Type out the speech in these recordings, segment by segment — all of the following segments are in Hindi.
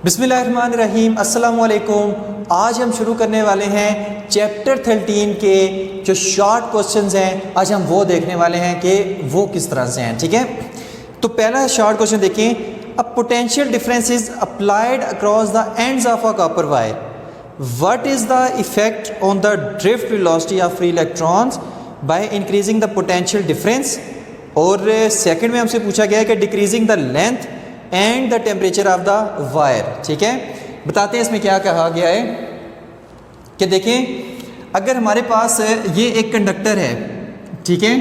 बिस्मिल्लाहिर्रहमानिर्रहीम, अस्सलामुअलैकुम। आज हम शुरू करने वाले हैं चैप्टर 13 के जो शॉर्ट क्वेश्चंस हैं, आज हम वो देखने वाले हैं कि वो किस तरह से हैं। ठीक है, तो पहला शॉर्ट क्वेश्चन देखें। A potential difference is applied across the ends of a copper wire, what is the effect on the drift velocity of free electrons by increasing the potential difference. और सेकंड में हमसे पूछा गया है कि decreasing the length and the temperature of the wire. ठीक है, बताते हैं इसमें क्या कहा गया है कि देखें, अगर हमारे पास ये एक कंडक्टर है, ठीक है,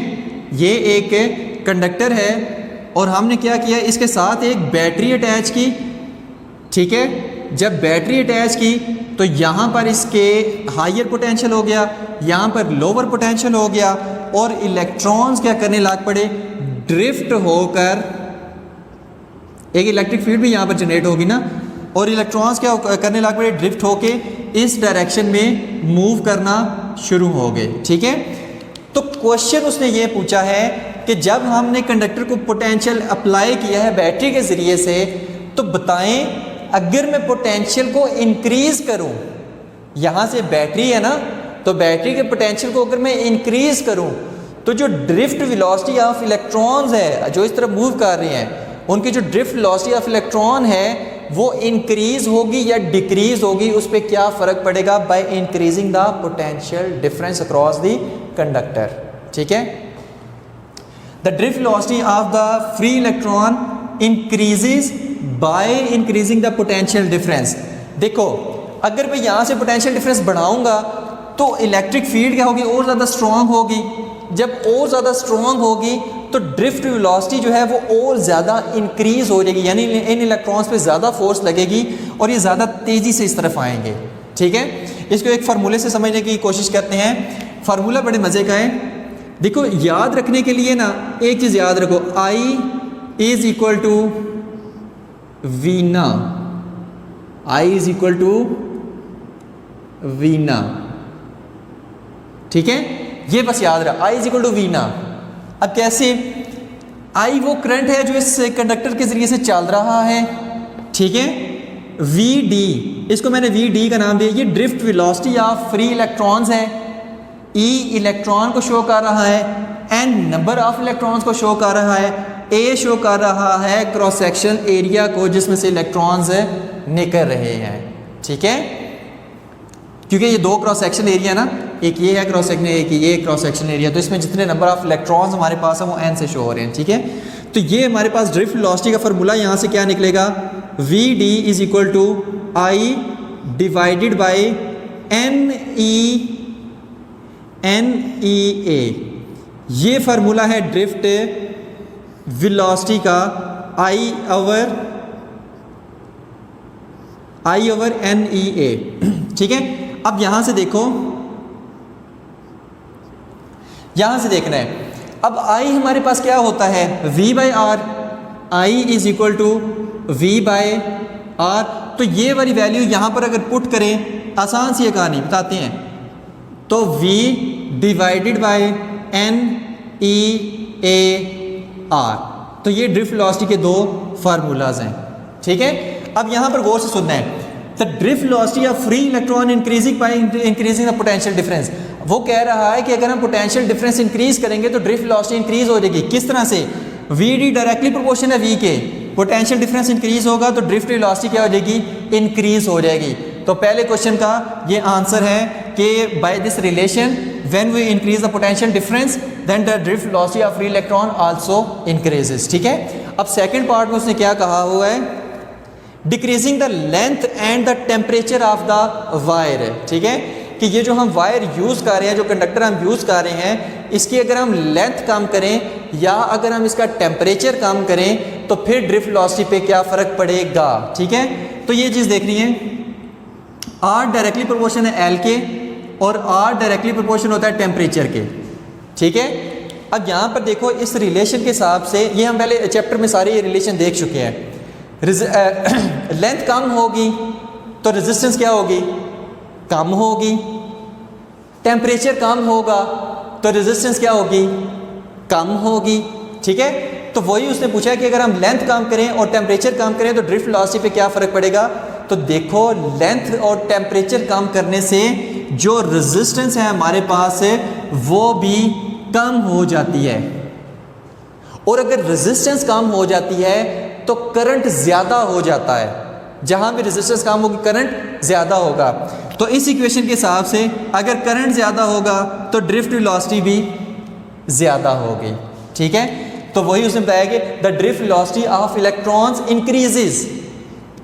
ये एक कंडक्टर है और हमने क्या किया, इसके साथ एक बैटरी अटैच की। ठीक है, जब बैटरी अटैच की तो यहाँ पर इसके हायर पोटेंशियल हो गया, यहाँ पर लोअर पोटेंशियल हो गया और इलेक्ट्रॉन्स क्या करने लग पड़े, ड्रिफ्ट होकर, एक इलेक्ट्रिक फील्ड भी यहाँ पर जनरेट होगी ना, और इलेक्ट्रॉन्स क्या करने लग पड़े, ड्रिफ्ट होके इस डायरेक्शन में मूव करना शुरू हो गए। ठीक है, तो क्वेश्चन उसने ये पूछा है कि जब हमने कंडक्टर को पोटेंशियल अप्लाई किया है बैटरी के ज़रिए से, तो बताएं अगर मैं पोटेंशियल को इंक्रीज़ करूं, यहाँ से बैटरी है ना, तो बैटरी के पोटेंशियल को अगर मैं इंक्रीज़ करूं तो जो ड्रिफ्ट वेलोसिटी ऑफ इलेक्ट्रॉन्स है जो इस तरफ मूव कर रहे हैं, उनकी जो ड्रिफ्ट वेलोसिटी ऑफ इलेक्ट्रॉन है वो इंक्रीज होगी या डिक्रीज होगी, उस पर क्या फ़र्क पड़ेगा, by increasing the potential difference across the conductor. ठीक है, the drift velocity of the free electron increases by increasing the potential difference. देखो, अगर मैं यहाँ से पोटेंशियल डिफरेंस बढ़ाऊंगा तो इलेक्ट्रिक फील्ड क्या होगी, और ज़्यादा स्ट्रॉन्ग होगी। जब और ज़्यादा स्ट्रॉन्ग होगी तो ड्रिफ्ट वेलोसिटी जो है वो और ज़्यादा इंक्रीज़ हो जाएगी, यानी इन इलेक्ट्रॉन्स पे ज़्यादा फोर्स लगेगी और ये ज़्यादा तेज़ी से इस तरफ आएंगे। ठीक है, इसको एक फार्मूले से समझने की कोशिश करते हैं। फार्मूला बड़े मज़े का है। देखो, याद रखने के लिए ना एक चीज़ याद रखो, I is equal to Veena, I is equal to Veena. ठीक है, ये बस याद रहा, I is equal to Veena. अब कैसे, I वो करंट है जो इस कंडक्टर के जरिए से चल रहा है। ठीक है, VD, इसको मैंने VD का नाम दिया, ये drift velocity of free electrons है। E इलेक्ट्रॉन को शो कर रहा है, N नंबर ऑफ इलेक्ट्रॉन्स को शो कर रहा है, A शो कर रहा है क्रॉस सेक्शन एरिया को जिसमें से इलेक्ट्रॉन्स निकल रहे हैं। ठीक है, क्योंकि ये दो क्रॉस सेक्शन एरिया ना, एक ये है क्रॉस सेक्शन, एक ये क्रॉस सेक्शन एरिया, तो इसमें जितने नंबर ऑफ इलेक्ट्रॉन्स हमारे पास है वो n से शो हो रहे हैं। ठीक है, तो ये हमारे पास ड्रिफ्ट वेलोसिटी का फार्मूला यहाँ से क्या निकलेगा, VD is equal to I divided by NEA। ये फार्मूला है ड्रिफ्ट वेलोसिटी का, I ओवर NEA। ठीक है, अब यहां से देखो, यहां से देखना है, अब I हमारे पास क्या होता है, V by R, I is equal to V by R. तो ये वाली वैल्यू यहां पर अगर पुट करें, आसान सी कहानी बताते हैं, तो V divided by NEA R। तो ये ड्रिफ्ट वेलोसिटी के दो फार्मूलाज हैं। ठीक है, अब यहां पर गौर से सुनना है, the drift velocity of free electron increasing by increasing the potential difference. वो कह रहा है कि अगर हम पोटेंशियल डिफरेंस इंक्रीज करेंगे तो ड्रिफ्ट वेलोसिटी इंक्रीज हो जाएगी। किस तरह से, VD डायरेक्टली प्रोपोर्शनल है V के, पोटेंशियल डिफरेंस इंक्रीज होगा तो ड्रिफ्ट वेलोसिटी क्या हो जाएगी, इंक्रीज हो जाएगी। तो पहले क्वेश्चन का ये आंसर है कि by this relation when we increase the potential difference then the drift velocity of free electron also increases. ठीक है, अब सेकंड पार्ट में उसने क्या कहा हुआ है, decreasing the length and the temperature of the wire. ठीक है, कि ये जो हम वायर यूज़ कर रहे हैं, जो कंडक्टर हम यूज़ कर रहे हैं, इसकी अगर हम लेंथ कम करें या अगर हम इसका टेम्परेचर कम करें तो फिर ड्रिफ्ट वेलोसिटी पे क्या फ़र्क पड़ेगा। ठीक है, तो ये चीज़ देखनी है, R डायरेक्टली प्रोपोर्शन है L के और R डायरेक्टली प्रोपोर्शन होता है टेम्परेचर के। ठीक है, अब यहाँ पर देखो, इस रिलेशन के हिसाब से, ये हम पहले चैप्टर में सारे ये रिलेशन देख चुके हैं। लेंथ कम होगी तो रेजिस्टेंस क्या होगी, कम होगी। टेम्परेचर कम होगा तो रेजिस्टेंस क्या होगी, कम होगी। ठीक है, तो वही उसने पूछा है कि अगर हम लेंथ कम करें और टेम्परेचर कम करें तो ड्रिफ्ट वेलोसिटी पे क्या फ़र्क पड़ेगा, तो देखो लेंथ और टेम्परेचर कम करने से जो रेजिस्टेंस है हमारे पास वो भी कम हो जाती है, और अगर रेजिस्टेंस कम हो जाती है तो करंट ज़्यादा हो जाता है। जहां भी रेजिस्टेंस कम होगी करंट ज़्यादा होगा। तो इस इक्वेशन के हिसाब से अगर करंट ज़्यादा होगा तो ड्रिफ्ट वेलोसिटी भी ज़्यादा होगी। ठीक है, तो वही उसने बताया कि the drift velocity of electrons increases.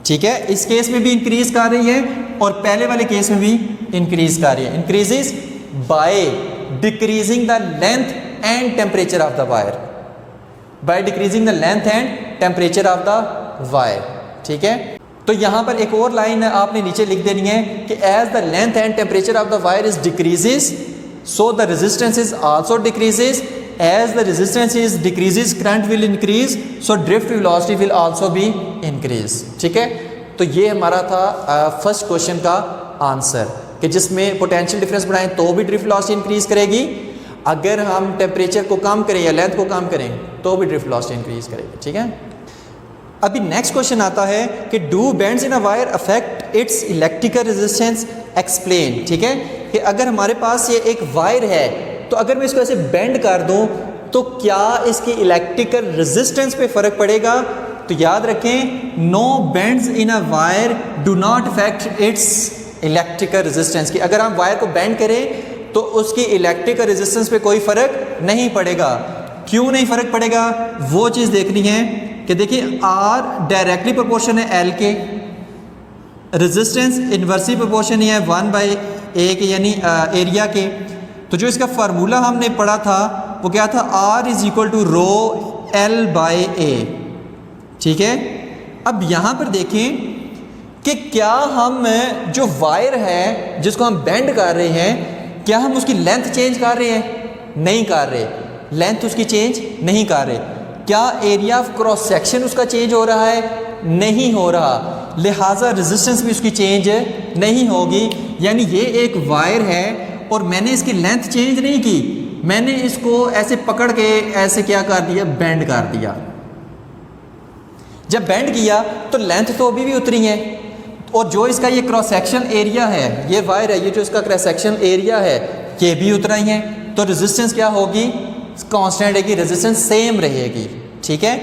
ठीक है, इस केस में भी इंक्रीज कर रही है और पहले वाले केस में भी इंक्रीज कर रही है। Increases by decreasing the length and temperature of the wire, by decreasing the length and temperature of the wire. ठीक है, तो यहां पर एक और लाइन आपने नीचे लिख देनी है कि as the length and temperature of the wire is decreases so the resistance is also decreases, as the resistance is decreases current will increase, so drift velocity will also be increase. ठीक है, तो ये हमारा था फर्स्ट क्वेश्चन का आंसर कि जिसमें पोटेंशियल डिफरेंस बढ़ाएं तो भी ड्रिफ्ट वेलोसिटी इंक्रीज करेगी, अगर हम टेम्परेचर को कम करें या लेंथ को कम करें तो भी ड्रिफ्ट वेलोसिटी इंक्रीज करेगी। ठीक है, अभी नेक्स्ट क्वेश्चन आता है कि do bends in a wire affect its electrical resistance, explain. ठीक है, कि अगर हमारे पास ये एक वायर है तो अगर मैं इसको ऐसे बेंड कर दूं तो क्या इसकी इलेक्ट्रिकल रेजिस्टेंस पे फर्क पड़ेगा? तो याद रखें, no bends in a wire do not affect its electrical resistance. की अगर हम वायर को बेंड करें तो उसकी इलेक्ट्रिकल रेजिस्टेंस पे कोई फर्क नहीं पड़ेगा। क्यों नहीं फर्क पड़ेगा, वो चीज़ देखनी है कि देखिए आर डायरेक्टली प्रोपोर्शन है एल के, रेजिस्टेंस इन्वर्सली प्रोपोर्शन है 1/a के यानी एरिया के। तो जो इसका फार्मूला हमने पढ़ा था वो क्या था, R is equal to rho L/A। ठीक है, अब यहाँ पर देखें कि क्या हम जो वायर है जिसको हम बेंड कर रहे हैं, क्या हम उसकी लेंथ चेंज कर रहे हैं? नहीं कर रहे, लेंथ उसकी चेंज नहीं कर रहे। क्या एरिया ऑफ क्रॉस सेक्शन उसका चेंज हो रहा है? नहीं हो रहा, लिहाजा रेजिस्टेंस भी उसकी चेंज नहीं होगी। यानी ये एक वायर है और मैंने इसकी लेंथ चेंज नहीं की, मैंने इसको ऐसे पकड़ के ऐसे क्या कर दिया, बेंड कर दिया। जब बेंड किया तो लेंथ तो अभी भी उतरी है, और जो इसका ये क्रॉस सेक्शन एरिया है, ये वायर है, ये जो इसका क्रॉस सेक्शन एरिया है ये भी उतरा ही है। तो रेजिस्टेंस क्या होगी, कांस्टेंट रहेगी, रेजिस्टेंस सेम रहेगी। ठीक है,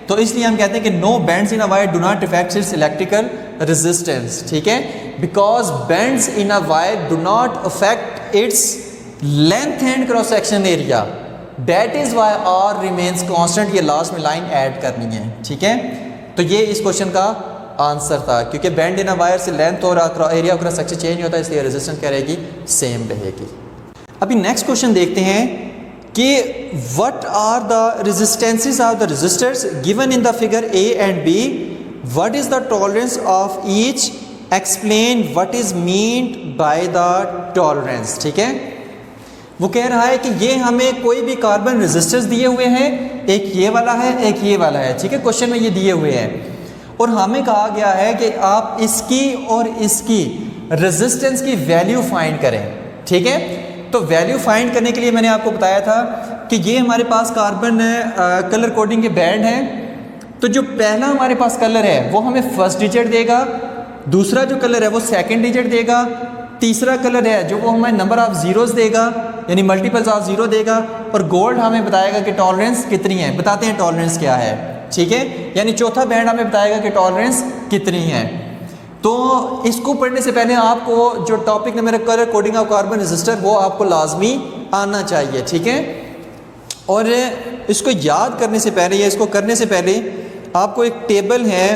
तो इसलिए हम कहते हैं कि no bends in a wire do not affect its electrical resistance. ठीक है, because bends in a wire do not affect its length and cross section area, that is why R remains constant. ये लास्ट में लाइन ऐड करनी है। ठीक है, तो ये इस क्वेश्चन का आंसर था, क्योंकि बेंड इन अ वायर से लेंथ और एरिया क्रॉस सेक्शन चेंज नहीं होता, इसलिए रेजिस्टेंस क्या रहेगी, सेम रहेगी। अभी नेक्स्ट क्वेश्चन देखते हैं कि what are the resistances of the resistors given in the figure A and B, what is the tolerance of each, explain what is meant by the tolerance. ठीक है, वो कह रहा है कि ये हमें कोई भी कार्बन रेजिस्टर्स दिए हुए हैं, एक ये वाला है एक ये वाला है। ठीक है, क्वेश्चन में ये दिए हुए हैं और हमें कहा गया है कि आप इसकी और इसकी रेजिस्टेंस की वैल्यू फाइंड करें। ठीक है, तो वैल्यू फाइंड करने के लिए मैंने आपको बताया था कि ये हमारे पास कार्बन कलर कोडिंग के बैंड हैं। तो जो पहला हमारे पास कलर है वो हमें फर्स्ट डिजिट देगा, दूसरा जो कलर है वो सेकंड डिजिट देगा, तीसरा कलर है जो वो हमें नंबर ऑफ जीरोस देगा यानी मल्टीपल्स ऑफ जीरो देगा, और गोल्ड हमें बताएगा कि टॉलरेंस कितनी है, बताते हैं टॉलरेंस क्या है। ठीक है, यानी चौथा बैंड हमें बताएगा कि टॉलरेंस कितनी है। तो इसको पढ़ने से पहले आपको जो टॉपिक ने मेरा colour coding of carbon resistor वो आपको लाजमी आना चाहिए। ठीक है, और इसको याद करने से पहले या इसको करने से पहले आपको एक टेबल है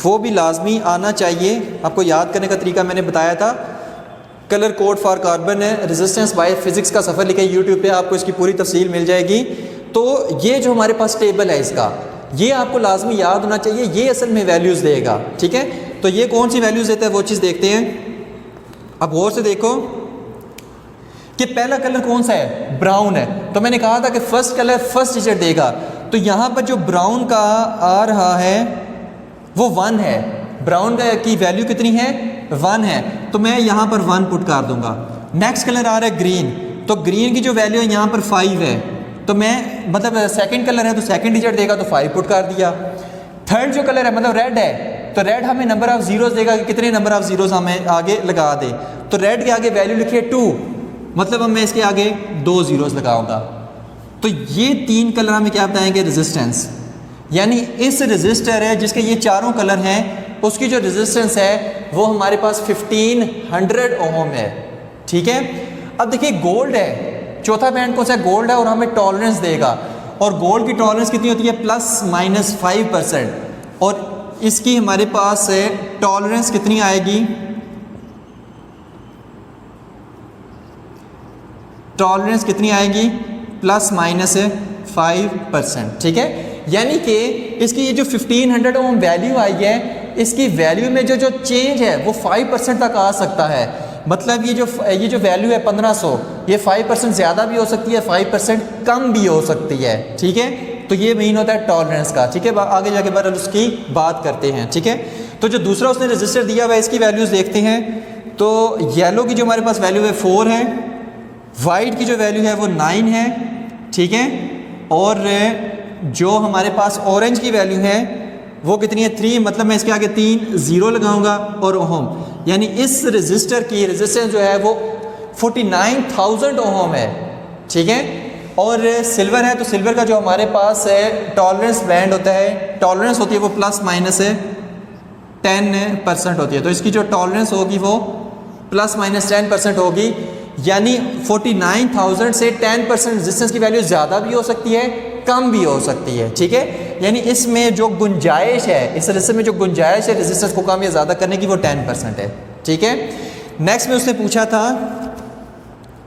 वो भी लाजमी आना चाहिए। आपको याद करने का तरीका मैंने बताया था, colour code for carbon resistance bye physics का सफ़र लिखा है यूट्यूब पे, आपको इसकी पूरी तफसील मिल जाएगी। तो ये जो हमारे पास टेबल है इसका, ये आपको लाजमी याद होना चाहिए, ये असल में वैल्यूज़ देगा। ठीक है, तो ये कौन सी वैल्यूज़ देता है वो चीज़ देखते हैं। अब गौर से देखो कि पहला कलर कौन सा है, ब्राउन है। तो मैंने कहा था कि फर्स्ट कलर फर्स्ट डिजिट देगा, तो यहाँ पर जो ब्राउन का आ रहा है वो 1 है। ब्राउन की वैल्यू कितनी है, 1 है, तो मैं यहाँ पर 1 पुट कर दूंगा। नेक्स्ट कलर आ रहा है ग्रीन, तो ग्रीन की जो वैल्यू है यहाँ पर 5 है, तो मैं मतलब सेकंड कलर है तो सेकंड डिजिट देगा तो 5 पुट कर दिया। थर्ड जो कलर है मतलब रेड है, तो रेड हमें नंबर ऑफ जीरोस देगा कि कितने नंबर ऑफ जीरोस हमें आगे लगा दे। तो रेड के आगे वैल्यू लिखिए 2, मतलब अब मैं इसके आगे 2 जीरोस लगाऊंगा। तो ये 3 कलर हमें क्या बताएंगे, रेजिस्टेंस। यानी इस रजिस्टर है जिसके ये चारों कलर हैं, उसकी जो रेजिस्टेंस है वो हमारे पास 1500 ओम है। ठीक है, अब देखिए गोल्ड है, चौथा बैंड कौन सा है, गोल्ड है, और हमें टॉलरेंस देगा। और गोल्ड की टॉलरेंस कितनी होती है, ±5%। और इसकी हमारे पास टॉलरेंस कितनी आएगी, टॉलरेंस कितनी आएगी, ±5%। ठीक है, यानी कि इसकी ये जो 1500 ओम वैल्यू आई है, इसकी वैल्यू में जो चेंज है वो 5% तक आ सकता है। मतलब ये जो वैल्यू है 1500, ये 5% ज़्यादा भी हो सकती है, 5% कम भी हो सकती है। ठीक है, तो ये मीन होता है टॉलरेंस का। ठीक है, आगे जाके बार उसकी बात करते हैं। ठीक है, तो जो दूसरा उसने रजिस्टर दिया हुआ है इसकी वैल्यूज़ देखते हैं। तो येलो की जो हमारे पास वैल्यू है 4 है, वाइट की जो वैल्यू है वो 9 है। ठीक है, और जो हमारे पास ऑरेंज की वैल्यू है वो कितनी है, 3, मतलब मैं इसके आगे 3 जीरो लगाऊंगा और ओम, यानी इस रजिस्टर की रेजिस्टेंस जो है वो 49,000 ओम है। ठीक है, और सिल्वर है तो सिल्वर का जो हमारे पास है टॉलरेंस बैंड होता है, टॉलरेंस होती है वो ±10% होती है। तो इसकी जो टॉलरेंस होगी वो ±10% होगी, यानी 49,000 से 10% रेजिस्टेंस की वैल्यू ज़्यादा भी हो सकती है, कम भी हो सकती है। ठीक है, यानी इसमें जो गुंजाइश है, इस रजिस्टर में जो गुंजाइश है रेजिस्टेंस को कम या ज़्यादा करने की वो 10% है। ठीक है, नेक्स्ट में उसने पूछा था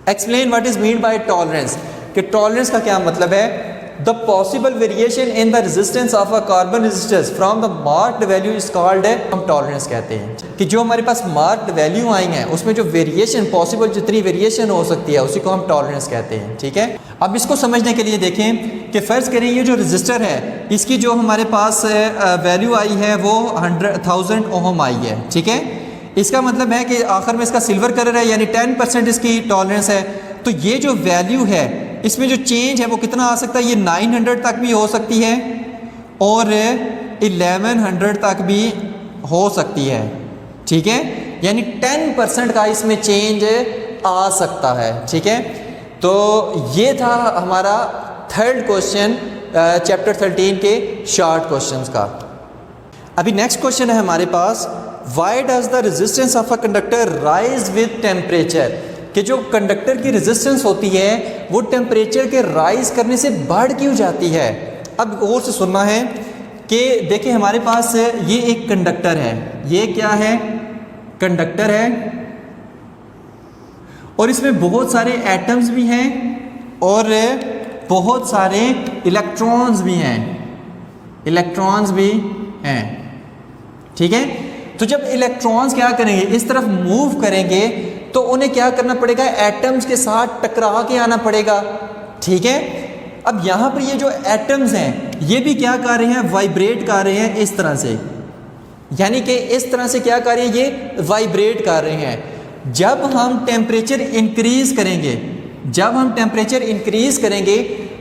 explain what is mean by tolerance, कि टॉलरेंस का क्या मतलब है। The possible variation in the resistance of a carbon resistors from the marked value is called है, हम टॉलरेंस कहते हैं कि जो हमारे पास मार्क्ड वैल्यू आई हैं उसमें जो वेरिएशन पॉसिबल, जितनी वेरिएशन हो सकती है उसी को हम टॉलरेंस कहते हैं। ठीक है, अब इसको समझने के लिए देखें कि फ़र्ज़ करें ये जो रजिस्टर है इसकी जो हमारे पास वैल्यू आई है वो 100,000 ओम आई है। ठीक है, इसका मतलब है कि आखिर में इसका सिल्वर कलर है, यानी 10% इसकी टॉलरेंस है। तो ये जो वैल्यू है इसमें जो चेंज है वो कितना आ सकता है, ये 900 तक भी हो सकती है और 1100 तक भी हो सकती है। ठीक है, यानी 10% का इसमें चेंज आ सकता है। ठीक है, तो ये था हमारा थर्ड क्वेश्चन चैप्टर 13 के शॉर्ट क्वेश्चंस का। अभी नेक्स्ट क्वेश्चन है हमारे पास, why does the resistance of a conductor rise with temperature, कि जो कंडक्टर की रेजिस्टेंस होती है वो टेम्परेचर के राइज करने से बढ़ क्यों जाती है। अब गौर से सुनना है कि देखिए हमारे पास ये एक कंडक्टर है, ये क्या है, कंडक्टर है, और इसमें बहुत सारे एटम्स भी हैं और बहुत सारे इलेक्ट्रॉन्स भी हैं, इलेक्ट्रॉन्स भी हैं। ठीक है, तो जब इलेक्ट्रॉन्स क्या करेंगे, इस तरफ मूव करेंगे तो उन्हें क्या करना पड़ेगा, एटम्स के साथ टकरा के आना पड़ेगा। ठीक है, अब यहाँ पर ये जो एटम्स हैं ये भी क्या कर रहे हैं, वाइब्रेट कर रहे हैं इस तरह से, यानी कि इस तरह से क्या कर रहे हैं, ये वाइब्रेट कर रहे हैं। जब हम टेम्परेचर इंक्रीज करेंगे, जब हम टेम्परेचर इंक्रीज करेंगे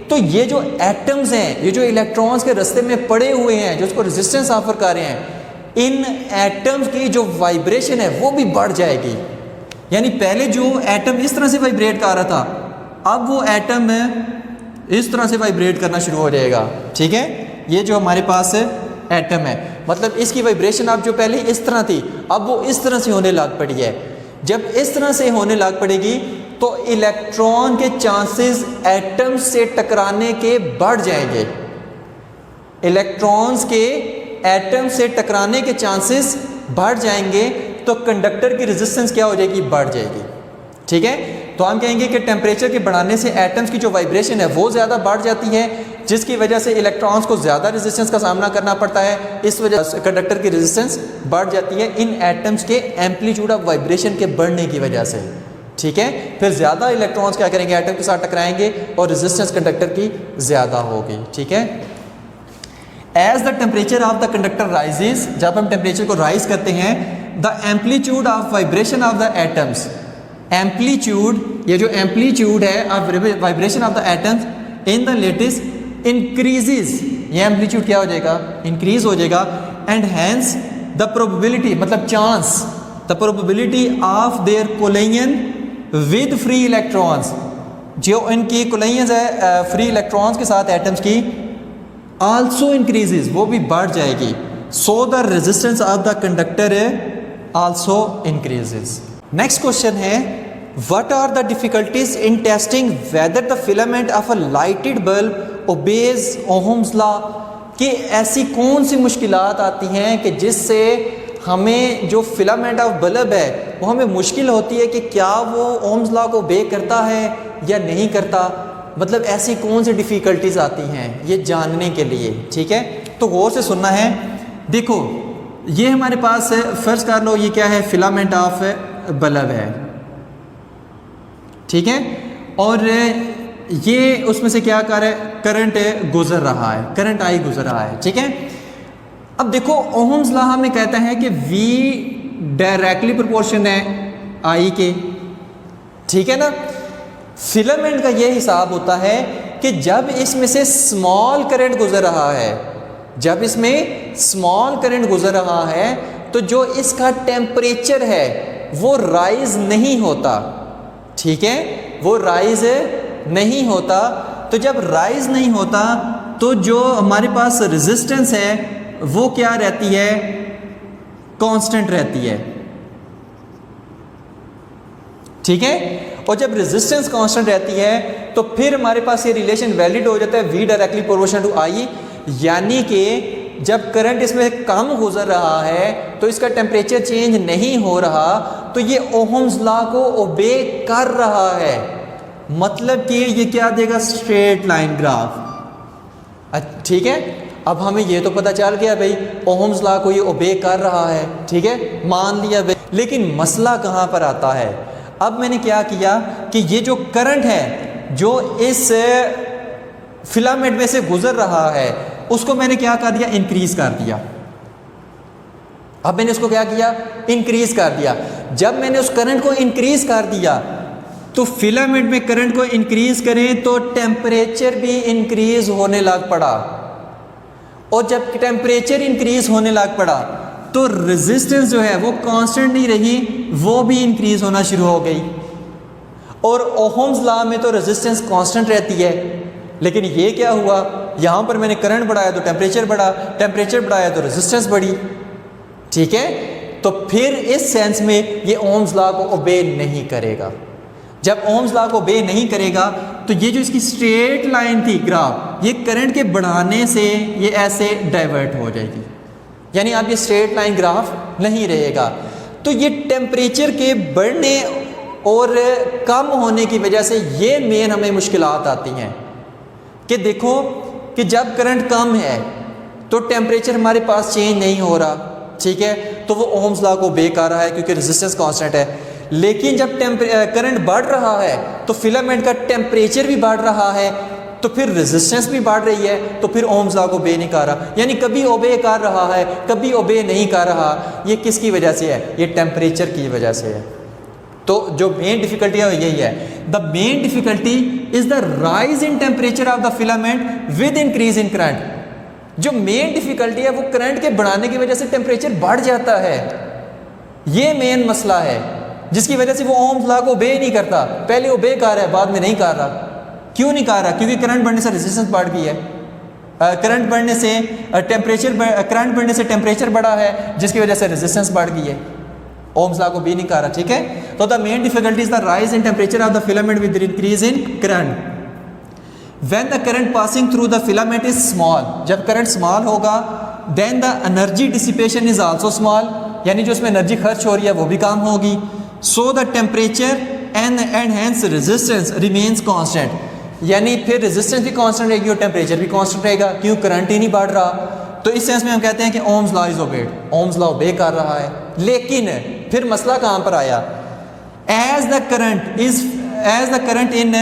तो ये जो एटम्स हैं, ये जो इलेक्ट्रॉन्स के रास्ते में पड़े हुए हैं जो उसको रेजिस्टेंस ऑफर कर रहे हैं, इन एटम्स की जो वाइब्रेशन है वो भी बढ़ जाएगी। यानी पहले जो एटम इस तरह से वाइब्रेट कर रहा था, अब वो एटम इस तरह से वाइब्रेट करना शुरू हो जाएगा। ठीक है, ये जो हमारे पास एटम है, मतलब इसकी वाइब्रेशन अब जो पहले इस तरह थी अब वो इस तरह से होने लग पड़ी है। जब इस तरह से होने लग पड़ेगी तो इलेक्ट्रॉन के चांसेस एटम से टकराने के बढ़ जाएंगे, इलेक्ट्रॉन्स के एटम से टकराने के चांसेस बढ़ जाएंगे, तो कंडक्टर की रेजिस्टेंस क्या हो जाएगी, बढ़ जाएगी। ठीक है, तो हम कहेंगे कि टेम्परेचर के बढ़ाने से एटम्स की जो वाइब्रेशन है वो ज़्यादा बढ़ जाती है, जिसकी वजह से इलेक्ट्रॉन्स को ज़्यादा रेजिस्टेंस का सामना करना पड़ता है, इस वजह से कंडक्टर की रेजिस्टेंस बढ़ जाती है इन एटम्स के एम्पलीट्यूड ऑफ वाइब्रेशन के बढ़ने की वजह से। ठीक है, फिर ज़्यादा इलेक्ट्रॉन्स क्या करेंगे, एटम के साथ टकराएंगे और रेजिस्टेंस कंडक्टर की ज़्यादा होगी। ठीक है, as the temperature of the conductor rises, जब हम टेम्परेचर को राइज करते हैं, the amplitude of vibration of the atoms, amplitude, ये जो एम्पलीट्यूड है of vibration of the atoms in the lattice increases, ये एम्पलीट्यूड क्या हो जाएगा, इंक्रीज हो जाएगा, एंड हैंस द प्रोबेबिलिटी मतलब chance, the probability of their collision with free electrons, जो इनकी कोलिजन है फ्री इलेक्ट्रॉन्स के साथ एटम्स की, आल्सो इंक्रीजेज, वो भी बढ़ जाएगी। So the resistance of the conductor also increases. Next question है what are the difficulties in testing whether the filament of a lighted bulb obeys Ohm's law, कि ऐसी कौन सी मुश्किलात आती हैं कि जिससे हमें जो फिलामेंट ऑफ बल्ब है वो हमें मुश्किल होती है कि क्या वो ओहम्स लॉ को ओबे करता है या नहीं करता, मतलब ऐसी कौन सी डिफ़िकल्टीज आती हैं ये जानने के लिए। ठीक है, तो गौर से सुनना है। देखो ये हमारे पास फर्ज कर लो ये क्या है, फिलामेंट ऑफ बल्ब है, ठीक है, और ये उसमें से क्या कर है, करंट गुजर रहा है, करंट आई गुजर रहा है। ठीक है, अब देखो ओहम्स लॉ हमें कहता है कि V डायरेक्टली प्रोपोर्शन है I के, ठीक है ना। फिलामेंट का ये हिसाब होता है कि जब इसमें से स्मॉल करंट गुजर रहा है, जब इसमें स्मॉल करंट गुजर रहा है तो जो इसका टेम्परेचर है वो राइज नहीं होता, ठीक है, वो राइज नहीं होता। तो जब राइज नहीं होता तो जो हमारे पास रेजिस्टेंस है वो क्या रहती है, कांस्टेंट रहती है, ठीक है। और जब रेजिस्टेंस कांस्टेंट रहती है तो फिर हमारे पास ये रिलेशन वैलिड हो जाता है V directly proportional to I, यानी कि जब करंट इसमें कम गुजर रहा है तो इसका टेम्परेचर चेंज नहीं हो रहा, तो ये ओहम्स लॉ को ओबे कर रहा है, मतलब कि ये क्या देगा, स्ट्रेट लाइन ग्राफ। ठीक है, अब हमें ये तो पता चल गया भाई ओहम्स लॉ को ये ओबे कर रहा है, ठीक है, मान लिया भाई। लेकिन मसला कहाँ पर आता है, अब मैंने क्या किया कि ये जो करंट है जो इस फिलामेंट में से गुजर रहा है उसको मैंने क्या कर दिया, इंक्रीज कर दिया। अब मैंने उसको क्या किया, इंक्रीज कर दिया। जब मैंने उस करंट को इंक्रीज कर दिया तो फिलामेंट में करंट को इंक्रीज करें तो टेम्परेचर भी इंक्रीज होने लग पड़ा, और जब टेम्परेचर इंक्रीज होने लग पड़ा तो रेजिस्टेंस जो है वो कांस्टेंट नहीं रही, वो भी इंक्रीज होना शुरू हो गई। और ओहम्स लॉ में तो रेजिस्टेंस कांस्टेंट रहती है, लेकिन ये क्या हुआ, यहाँ पर मैंने करंट बढ़ाया तो टेम्परेचर बढ़ा, टेम्परेचर बढ़ाया तो रेजिस्टेंस बढ़ी, ठीक है। तो फिर इस सेंस में ये ओहम्स लॉ को ओबे नहीं करेगा। जब ओहम्स लॉ को ओबे नहीं करेगा तो ये जो इसकी स्ट्रेट लाइन थी ग्राफ, ये करंट के बढ़ाने से ये ऐसे डाइवर्ट हो जाएगी, यानी अब ये स्ट्रेट लाइन ग्राफ नहीं रहेगा। तो ये टेम्परेचर के बढ़ने और कम होने की वजह से ये मेन हमें मुश्किलात आती हैं कि देखो कि जब करंट कम है तो टेम्परेचर हमारे पास चेंज नहीं हो रहा, ठीक है, तो वो ओहम्स लॉ को ओबे कर रहा है क्योंकि रेजिस्टेंस कांस्टेंट है। लेकिन जब करंट बढ़ रहा है तो फिलामेंट का टेम्परेचर भी बढ़ रहा है, तो फिर रेजिस्टेंस भी बढ़ रही है, तो फिर ओहम्स लॉ को ओबे नहीं कर रहा, यानी कभी ओबे कर रहा है कभी ओबे नहीं कर रहा। ये किसकी वजह से है, ये टेम्परेचर की वजह से है। तो जो मेन डिफिकल्टी है यही है, the main difficulty is the rise in temperature of the filament with increase in current. जो मेन डिफिकल्टी है वो करंट के बढ़ाने की वजह से टेम्परेचर बढ़ जाता है, ये मेन मसला है जिसकी वजह से वो ओहम्स लॉ को ओबे नहीं करता। पहले ओबे कर रहा है बाद में नहीं कर रहा। क्यों नहीं कर रहा, क्योंकि करंट बढ़ने से रेजिस्टेंस बढ़ गई है, करंट बढ़ने से करंट बढ़ने से टेम्परेचर बढ़ा है जिसकी वजह से रेजिस्टेंस बढ़ गई है, ओहम्स लॉ को भी नहीं कर रहा, ठीक है। तो the main difficulty is the rise in temperature of the filament with increase in current. When the current passing through the filament is small, जब करंट स्मॉल होगा then the energy dissipation is also small, यानी जो उसमें एनर्जी खर्च हो रही है वो भी कम होगी। So the temperature and hence resistance remains constant, यानी फिर रेजिस्टेंस भी कांस्टेंट रहेगी और टेम्परेचर भी कांस्टेंट रहेगा, क्यों करंट ही नहीं बढ़ रहा। तो इस सेंस में हम कहते हैं कि Ohm's law is obeyed, Ohm's law obey कर रहा है। लेकिन फिर मसला कहाँ पर आया, as the current in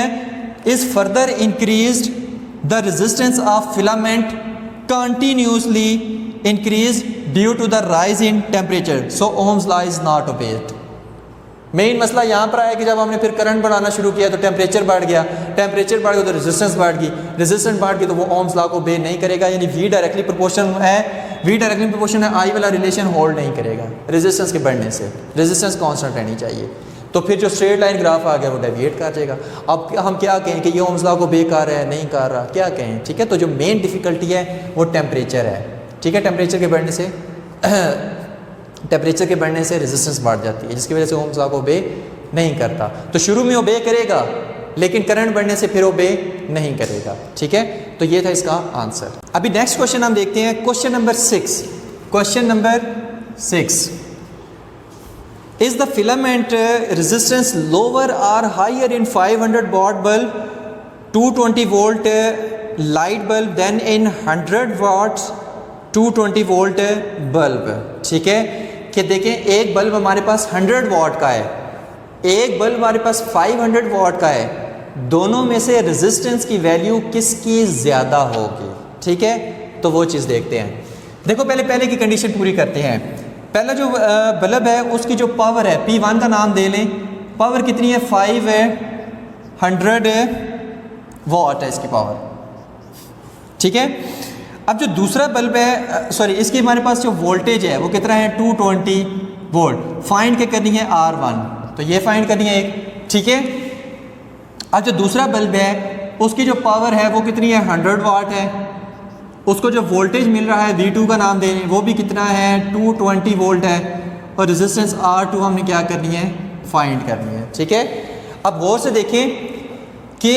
is further increased the resistance of filament continuously increase due to the rise in temperature, so Ohm's law is not obeyed. Main मसला यहाँ पर आया कि जब हमने फिर करंट बढ़ाना शुरू किया तो टेम्परेचर बढ़ गया, टेम्परेचर बढ़ गया तो रेजिस्टेंस बढ़ गई, रेजिस्टेंस बढ़ गई तो वो ओहम्स लॉ को ओबे नहीं करेगा, यानी V डायरेक्टली प्रोपोर्शनल है V डायरेक्टली प्रोपोर्शनल है, I वाला रिलेशन होल्ड नहीं करेगा रेजिस्टेंस के बढ़ने से, रेजिस्टेंस कांस्टेंट रहनी चाहिए। तो फिर जो स्ट्रेट लाइन ग्राफ आ गया वो डेविएट कर जाएगा। अब हम क्या कहें कि ये ओम्स लॉ को बे कर रहा है, नहीं कर रहा, क्या कहें, ठीक है। तो जो मेन डिफ़िकल्टी है वो टेम्परेचर है, ठीक है। टेम्परेचर के बढ़ने से रेजिस्टेंस बढ़ जाती है, जिसकी वजह से ओम्स लॉ को बे नहीं करता। तो शुरू में ओबे करेगा लेकिन करंट बढ़ने से फिर ओबे नहीं करेगा, ठीक है। तो ये था इसका आंसर। अभी नेक्स्ट क्वेश्चन हम देखते हैं, question number 6। Question number 6, is the filament resistance lower और higher in 500 watt bulb 220 volt light bulb than in 100 watt 220 volt bulb, ठीक है। कि देखें एक बल्ब हमारे पास 100 वाट का है, एक बल्ब हमारे पास 500 वाट का है, दोनों में से रेजिस्टेंस की वैल्यू किसकी ज़्यादा होगी, ठीक है। तो वो चीज़ देखते हैं। देखो पहले की कंडीशन पूरी करते हैं। पहला जो बल्ब है उसकी जो पावर है P1 का नाम दे लें, पावर कितनी है 500 वाट है इसकी पावर, ठीक है। अब जो दूसरा बल्ब है सॉरी इसकी हमारे पास जो वोल्टेज है वो कितना है 220 वोल्ट, फाइंड के करनी है R1, तो ये फाइंड करनी है एक, ठीक है। अब जो दूसरा बल्ब है उसकी जो पावर है वो कितनी है 100 वाट है, उसको जो वोल्टेज मिल रहा है V2 का नाम दें, वो भी कितना है 220 वोल्ट है, और रेजिस्टेंस R2 हमने क्या करनी है फाइंड करनी है, ठीक है। अब गौर से देखें कि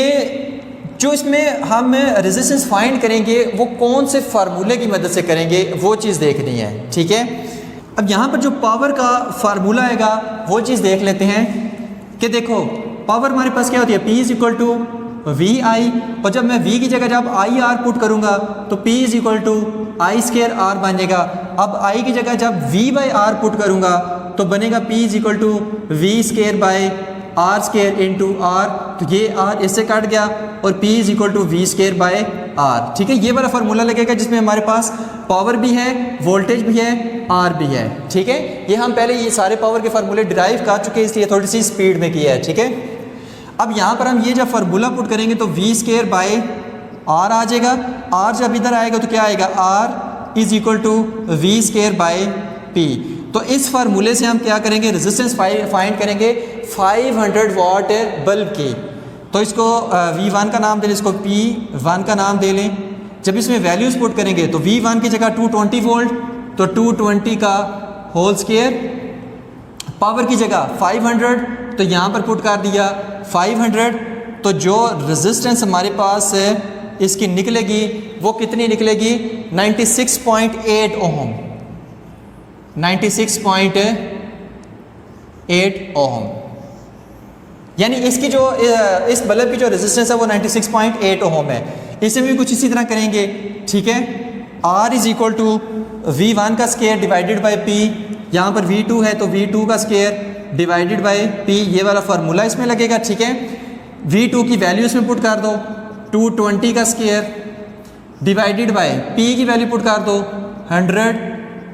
जो इसमें हम रेजिस्टेंस फाइंड करेंगे वो कौन से फार्मूले की मदद से करेंगे, वो चीज़ देखनी है, ठीक है। अब यहाँ पर जो पावर का फार्मूला आएगा वो चीज़ देख लेते हैं कि देखो पावर हमारे पास क्या होती है P is equal to VI, और जब मैं V की जगह जब IR पुट करूँगा तो P is equal to I square R बन जाएगा। अब I की जगह जब V/R पुट करूँगा तो बनेगा P is equal to V square by R square into R, तो ये R इससे कट गया और P is equal to V square by R, ठीक है। ये वाला फार्मूला लगेगा जिसमें हमारे पास पावर भी है, वोल्टेज भी है, R भी है, ठीक है। ये हम पहले ये सारे पावर के फार्मूले डिराइव कर चुके हैं, इसलिए थोड़ी सी स्पीड में किया है, ठीक है। अब यहाँ पर हम ये जब फार्मूला पुट करेंगे तो V स्केयर बाई R आ जाएगा, R जब इधर आएगा तो क्या आएगा R is equal to V square by P। तो इस फार्मूले से हम क्या करेंगे रेजिस्टेंस फाइंड करेंगे 500 वाट बल्ब की। तो इसको V1 का नाम दे लें, इसको P1 का नाम दे लें। जब इसमें वैल्यूज़ पुट करेंगे तो V1 की जगह 220 वोल्ट, तो 220 का होल स्केयर, पावर की जगह 500 तो यहाँ पर पुट कर दिया 500, तो जो रेजिस्टेंस हमारे पास है इसकी निकलेगी वो कितनी निकलेगी 96.8 ओम, 96.8 ओम। यानी इसकी जो इस बल्ब की जो रेजिस्टेंस है वो 96.8 ओम है। इसे भी कुछ इसी तरह करेंगे, ठीक है। R is equal to V1 का स्केयर डिवाइडेड बाई P, यहाँ पर V2 है तो V2 का स्केयर डिवाइडेड बाई P, ये वाला फार्मूला इसमें लगेगा, ठीक है। V2 की वैल्यू इसमें पुट कर दो 220 का स्केयर डिवाइडेड बाई P की वैल्यू पुट कर दो 100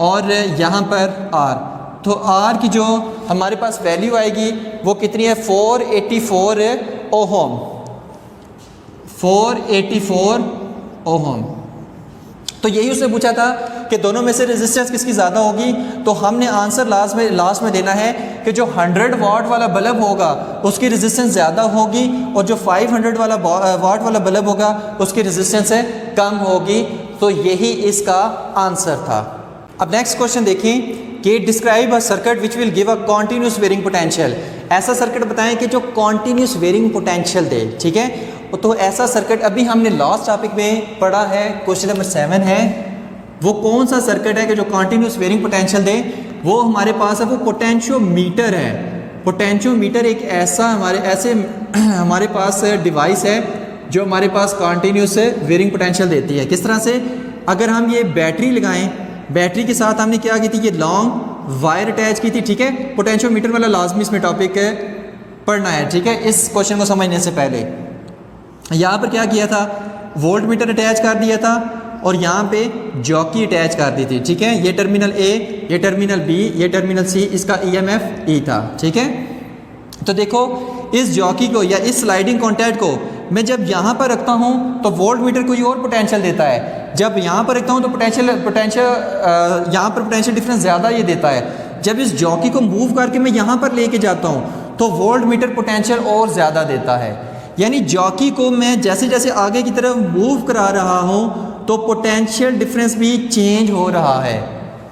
और यहाँ पर R, तो R की जो हमारे पास वैल्यू आएगी वो कितनी है 484 ओहम, 484 ओहम। तो यही उसने पूछा था कि दोनों में से रेजिस्टेंस किसकी ज़्यादा होगी, तो हमने आंसर लास्ट में देना है कि जो 100 वाट वाला बल्ब होगा उसकी रेजिस्टेंस ज़्यादा होगी और जो 500 वाला वाट वाला बल्ब होगा उसकी रेजिस्टेंस कम होगी। तो यही इसका आंसर था। अब नेक्स्ट क्वेश्चन देखें कि describe a circuit which will give a continuous varying potential. ऐसा सर्किट बताएं कि जो कॉन्टीन्यूस वेरिंग पोटेंशियल दे, ठीक है। तो ऐसा सर्किट अभी हमने लास्ट टॉपिक में पढ़ा है, क्वेश्चन नंबर 7 है। वो कौन सा सर्किट है कि जो कॉन्टीन्यूस वेरिंग पोटेंशियल दे, वो हमारे पास है वो पोटेंशियोमीटर है। पोटेंशियोमीटर एक ऐसा हमारे पास डिवाइस है जो हमारे पास कॉन्टीन्यूस वेरिंग पोटेंशियल देती है। किस तरह से, अगर हम ये बैटरी लगाएं, बैटरी के साथ हमने क्या की थी, ये लॉन्ग वायर अटैच की थी, ठीक है। पोटेंशियोमीटर वाला लाजमी इसमें टॉपिक पढ़ना है, ठीक है, इस क्वेश्चन को समझने से पहले। यहाँ पर क्या किया था, वोल्ट मीटर अटैच कर दिया था और यहाँ पे जॉकी अटैच कर दी थी, ठीक है। ये टर्मिनल A, ये टर्मिनल B, ये टर्मिनल C, इसका EMF E था, ठीक है। तो देखो इस जॉकी को या इस स्लाइडिंग कॉन्टैक्ट को मैं जब यहाँ पर रखता हूँ तो वोल्ट मीटर कोई और पोटेंशियल देता है, जब यहाँ पर रखता हूँ तो पोटेंशियल यहाँ पर पोटेंशियल डिफरेंस ज़्यादा ये देता है। जब इस जॉकी को मूव करके मैं यहाँ पर लेके जाता हूँ तो वोल्ट मीटर पोटेंशियल और ज़्यादा देता है। यानी जॉकी को मैं जैसे जैसे आगे की तरफ मूव करा रहा हूँ तो पोटेंशियल डिफरेंस भी चेंज हो रहा है।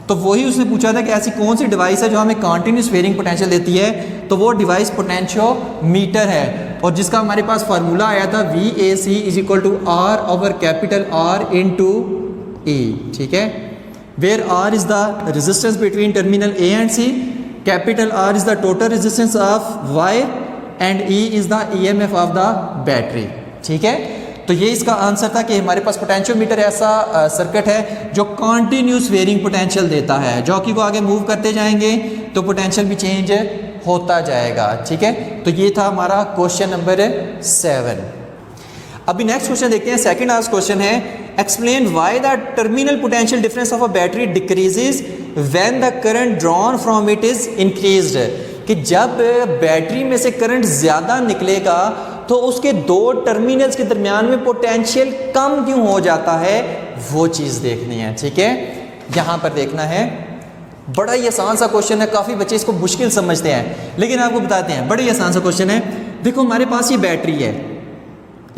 तो वही उसने पूछा था कि ऐसी कौन सी डिवाइस है जो हमें कॉन्टिन्यूस वेरिंग पोटेंशियल देती है, तो वो डिवाइस पोटेंशियोमीटर है, और जिसका हमारे पास फार्मूला आया था VAC is equal to R over capital R into E। ठीक है, where R is the resistance between terminal A and C, capital R is the total resistance of wire and E is the EMF of the battery. ठीक है, तो ये इसका आंसर था कि हमारे पास पोटेंशियोमीटर ऐसा सर्किट है जो कॉन्टिन्यूस वेरिंग पोटेंशियल देता है। जॉकी को आगे मूव करते जाएंगे तो पोटेंशियल भी चेंज होता जाएगा। ठीक है, तो ये था हमारा क्वेश्चन नंबर 7। अभी नेक्स्ट क्वेश्चन देखते हैं। सेकंड आस्क्ड क्वेश्चन है, explain why the terminal potential difference of a battery decreases when the current drawn from it is increased. कि जब बैटरी में से करंट ज़्यादा निकलेगा तो उसके दो टर्मिनल्स के दरमियान में पोटेंशियल कम क्यों हो जाता है, वो चीज़ देखनी है। ठीक है, यहाँ पर देखना है। बड़ा ही आसान सा क्वेश्चन है, काफ़ी बच्चे इसको मुश्किल समझते हैं, लेकिन आपको बताते हैं बड़ा ही आसान सा क्वेश्चन है। देखो हमारे पास ये बैटरी है,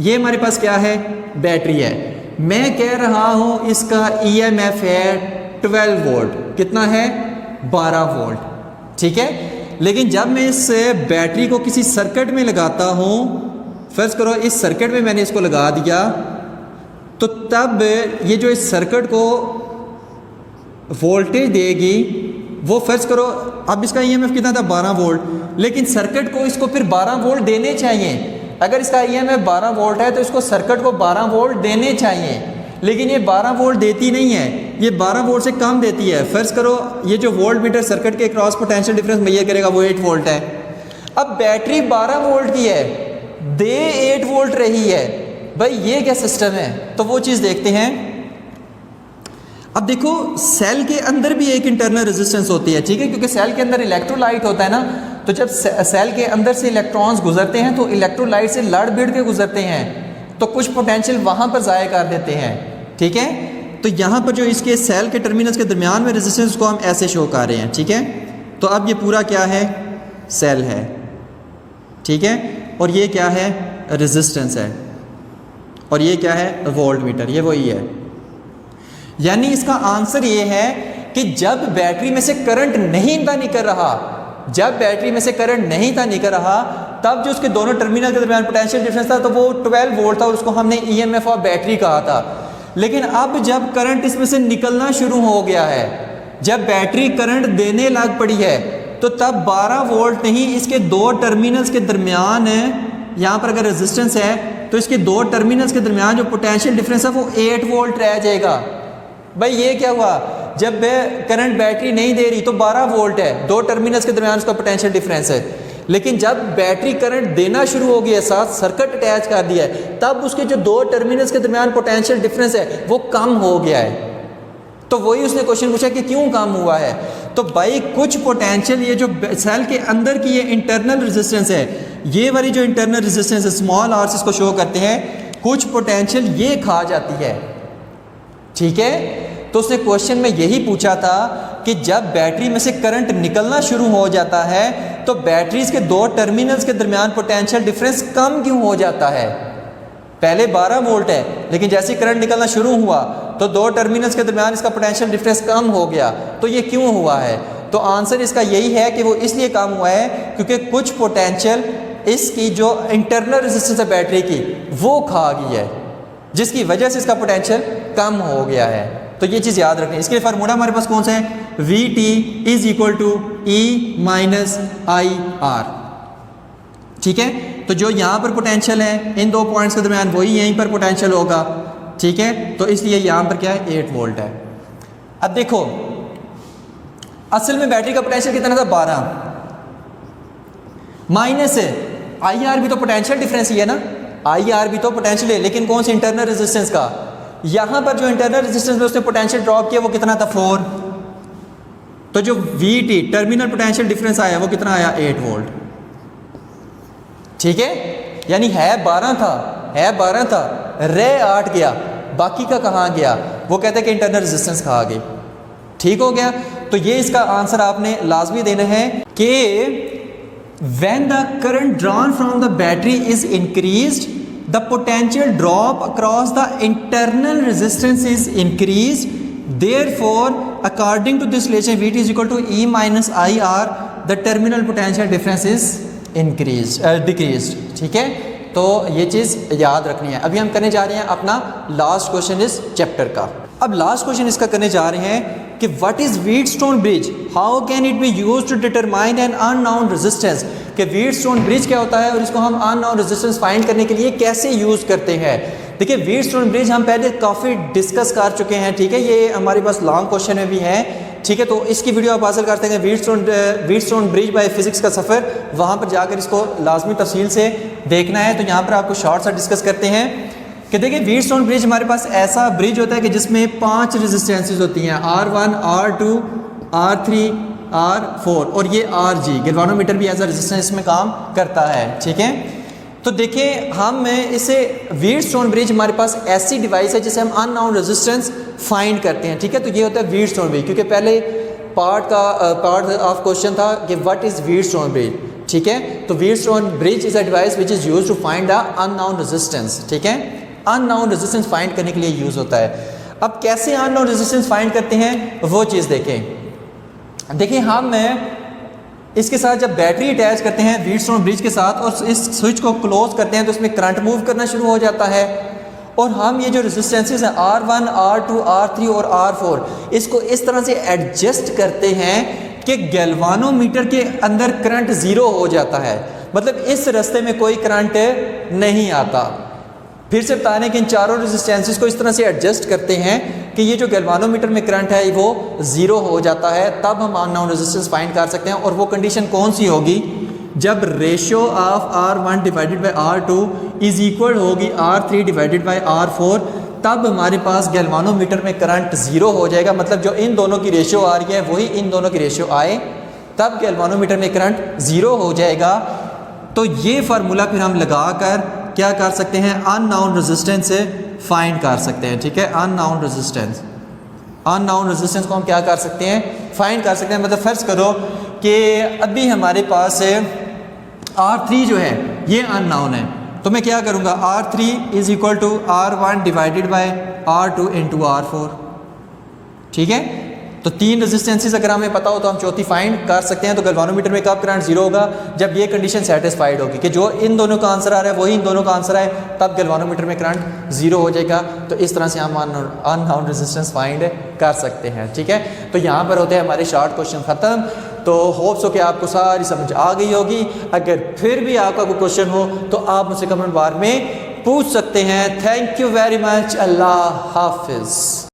ये हमारे पास क्या है, बैटरी है। मैं कह रहा हूँ इसका EMF है 12 वोल्ट, कितना है, 12 वोल्ट। ठीक है, लेकिन जब मैं इस बैटरी को किसी सर्किट में लगाता हूँ, फर्ज करो इस सर्किट में मैंने इसको लगा दिया, तो तब ये जो इस सर्किट को वोल्टेज देगी वो फर्ज करो, अब इसका EMF कितना था, 12 वोल्ट, लेकिन सर्किट को इसको फिर 12 वोल्ट देने चाहिए। अगर इसका EMF 12 वोल्ट है तो इसको सर्किट को 12 वोल्ट देने चाहिए, लेकिन ये 12 वोल्ट देती नहीं है, ये 12 वोल्ट से कम देती है। फर्ज करो ये जो वोल्ट मीटर सर्किट के क्रॉस पोटेंशियल डिफरेंस मेजर करेगा वो 8 वोल्ट है। अब बैटरी 12 वोल्ट की है, दे 8 वोल्ट रही है, भाई ये क्या सिस्टम है, तो वो चीज़ देखते हैं। अब देखो सेल के अंदर भी एक इंटरनल रेजिस्टेंस होती है। ठीक है, क्योंकि सेल के अंदर इलेक्ट्रोलाइट होता है ना, तो जब सेल के अंदर से इलेक्ट्रॉन्स गुजरते हैं तो इलेक्ट्रोलाइट से लड़ भिड़ के गुजरते हैं, तो कुछ पोटेंशियल वहाँ पर ज़ाया कर देते हैं। ठीक है, तो यहाँ पर जो इसके सेल के टर्मिनल्स के दरमियान में रेजिस्टेंस को हम ऐसे शो कर रहे हैं। ठीक है, तो अब ये पूरा क्या है, सेल है। ठीक है, और ये क्या है, रेजिस्टेंस है, और ये क्या है, वोल्ट मीटर, ये वही है। यानी इसका आंसर ये है कि जब बैटरी में से करंट नहीं था निकल रहा, जब बैटरी में से करंट नहीं था निकल रहा, तब जो उसके दोनों टर्मिनल के दरमियान पोटेंशियल डिफरेंस था तो वो 12 वोल्ट था, और उसको हमने EMF ऑफ बैटरी कहा था। लेकिन अब जब करंट इसमें से निकलना शुरू हो गया है, जब बैटरी करंट देने लग पड़ी है, तो तब 12 वोल्ट नहीं, इसके दो टर्मिनल्स के दरमियान यहाँ पर अगर रेजिस्टेंस है तो इसके दो टर्मिनल्स के दरमियान जो पोटेंशियल डिफरेंस है वो 8 वोल्ट रह जाएगा। भाई ये क्या हुआ, जब करंट बैटरी नहीं दे रही तो 12 वोल्ट है, दो टर्मिनल्स के दरमियान उसका पोटेंशियल डिफरेंस है, लेकिन जब बैटरी करंट देना शुरू हो गया, साथ सर्किट अटैच कर दिया है, तब उसके जो दो टर्मिनल्स के दरमियान पोटेंशियल डिफरेंस है वो कम हो गया है। तो वही उसने क्वेश्चन पूछा कि क्यों कम हुआ है, तो भाई कुछ पोटेंशियल, ये जो सेल के अंदर की ये इंटरनल रेजिस्टेंस है, ये वाली जो इंटरनल रेजिस्टेंस है स्मॉल आर इसको शो करते हैं, कुछ पोटेंशियल ये खा जाती है। ठीक है, तो उसने क्वेश्चन में यही पूछा था कि जब बैटरी में से करंट निकलना शुरू हो जाता है तो बैटरीज के दो टर्मिनल्स के दरमियान पोटेंशियल डिफरेंस कम क्यों हो जाता है। पहले 12 वोल्ट है, लेकिन जैसे करंट निकलना शुरू हुआ तो दो टर्मिनल्स के दरमियान इसका पोटेंशियल डिफरेंस कम हो गया, तो ये क्यों हुआ है, तो आंसर इसका यही है कि वो इसलिए कम हुआ है क्योंकि कुछ पोटेंशियल इसकी जो इंटरनल रेजिस्टेंस है बैटरी की वो खा गई है, जिसकी वजह से इसका पोटेंशियल कम हो गया है। तो ये चीज़ याद रखनी है। इसके लिए फार्मूला हमारे पास कौन सा है, VT is equal to E-IR। ठीक है, तो जो यहाँ पर पोटेंशियल है इन दो पॉइंट्स के दरमियान वही यहीं पर पोटेंशियल होगा। ठीक है, तो इसलिए यहाँ पर क्या है, 8 वोल्ट है। अब देखो असल में बैटरी का पोटेंशियल कितना था, 12 माइनस IR भी तो पोटेंशियल डिफरेंस ही है ना, IR भी तो पोटेंशियल है, लेकिन कौन सी, इंटरनल रेजिस्टेंस का। यहाँ पर जो इंटरनल रेजिस्टेंस में उसने पोटेंशियल ड्रॉप किया वो कितना था, 4, तो जो VT टर्मिनल पोटेंशियल डिफरेंस आया वो कितना आया, 8 वोल्ट। ठीक है, यानी है 12 था है 12 था, रह 8 गया, बाकी का कहाँ गया? वो कहते हैं कि इंटरनल रेजिस्टेंस कहाँ गई। ठीक हो गया। तो ये इसका आंसर आपने लाजमी देना है कि when the current drawn from the battery is increased, the potential drop across the internal resistance is increased. Therefore, according to this relation, VT is equal to E minus IR, the terminal potential difference is decreased. ठीक है, तो ये चीज़ याद रखनी है। अभी हम करने जा रहे हैं अपना लास्ट क्वेश्चन इस चैप्टर का। अब लास्ट क्वेश्चन इसका करने जा रहे हैं कि what is Wheatstone bridge, how can it be use to determine an unknown resistance, कि व्हीटस्टोन ब्रिज क्या होता है और इसको हम अननोन रेजिस्टेंस फाइंड करने के लिए कैसे यूज़ करते हैं। देखिए व्हीटस्टोन ब्रिज हम पहले काफ़ी डिस्कस कर चुके हैं, ठीक है, ये हमारे पास लॉन्ग क्वेश्चन में भी है, ठीक है, तो इसकी वीडियो आप हासिल करते हैं व्हीटस्टोन ब्रिज बाय फिजिक्स का सफ़र, वहाँ पर जाकर इसको लाजमी तफसील से देखना है। तो यहाँ पर आपको शॉर्ट सा डिस्कस करते हैं कि देखिए व्हीटस्टोन ब्रिज हमारे पास ऐसा ब्रिज होता है कि जिसमें 5 रेजिस्टेंसेज होती हैं, R1, R2, R3, R4 और ये RG, गैल्वानोमीटर भी एज अ रेजिस्टेंस में काम करता है। ठीक है, तो देखिए हम इसे व्हीटस्टोन ब्रिज हमारे पास ऐसी डिवाइस है जिसे हम अननोन रेजिस्टेंस फाइंड करते हैं। ठीक है, तो ये होता है व्हीटस्टोन ब्रिज, क्योंकि पहले पार्ट ऑफ क्वेश्चन था कि व्हाट इज़ व्हीटस्टोन ब्रिज। ठीक है, तो Wheatstone bridge is a device which is use to find the unknown resistance. ठीक है, अननोन रेजिस्टेंस फाइंड करने के लिए यूज़ होता है। अब कैसे अननोन रेजिस्टेंस फाइंड करते हैं वो चीज़ देखें। देखिए हम इसके साथ जब बैटरी अटैच करते हैं व्हीटस्टोन ब्रिज के साथ और इस स्विच को क्लोज करते हैं तो इसमें करंट मूव करना शुरू हो जाता है, और हम ये जो रेजिस्टेंसेस हैं R1, R2, R3 और R4 इसको इस तरह से एडजस्ट करते हैं कि गैल्वानोमीटर के अंदर करंट ज़ीरो हो जाता है, मतलब इस रास्ते में कोई करंट नहीं आता। फिर से बता रहे हैं कि इन चारों रेजिस्टेंसेस को इस तरह से एडजस्ट करते हैं कि ये जो गैल्वानोमीटर में करंट है वो ज़ीरो हो जाता है, तब हम अननोन रेजिस्टेंस फाइंड कर सकते हैं। और वो कंडीशन कौन सी होगी? जब ratio of R1 divided by R2 is equal होगी R3 डिवाइडेड बाई R4, तब हमारे पास गैल्वानोमीटर में करंट ज़ीरो हो जाएगा, मतलब जो इन दोनों की रेशियो आ रही है वही इन दोनों की रेशियो आए, तब गैल्वानोमीटर में करंट ज़ीरो हो जाएगा। तो ये फार्मूला फिर हम लगा कर क्या कर सकते हैं, अननोन रेजिस्टेंस से फाइंड कर सकते हैं। ठीक है, अननोन रेजिस्टेंस को हम क्या कर सकते हैं, फाइंड कर सकते हैं। मतलब फर्ज करो कि अभी हमारे पास R3 जो है ये अननोन है, तो मैं क्या करूँगा, R3 is equal to R1 divided by R2 into R4। ठीक है, तो 3 रेजिस्टेंसेस अगर हमें पता हो तो हम चौथी फाइंड कर सकते हैं। तो गैल्वानोमीटर में कब करंट जीरो होगा? जब ये कंडीशन सेटिस्फाइड होगी कि जो इन दोनों का आंसर आ रहा है वही इन दोनों का आंसर है, तब गैल्वानोमीटर में करंट जीरो हो जाएगा। तो इस तरह से हम अननोन रेजिस्टेंस फाइंड कर सकते हैं। ठीक है, तो यहाँ पर होते हैं हमारे शॉर्ट क्वेश्चन ख़त्म। तो होप्स हो कि आपको सारी समझ आ गई होगी। अगर फिर भी आपका कोई क्वेश्चन हो तो आप मुझसे कमेंट बार में पूछ सकते हैं। Thank you very much. अल्लाह हाफिज़।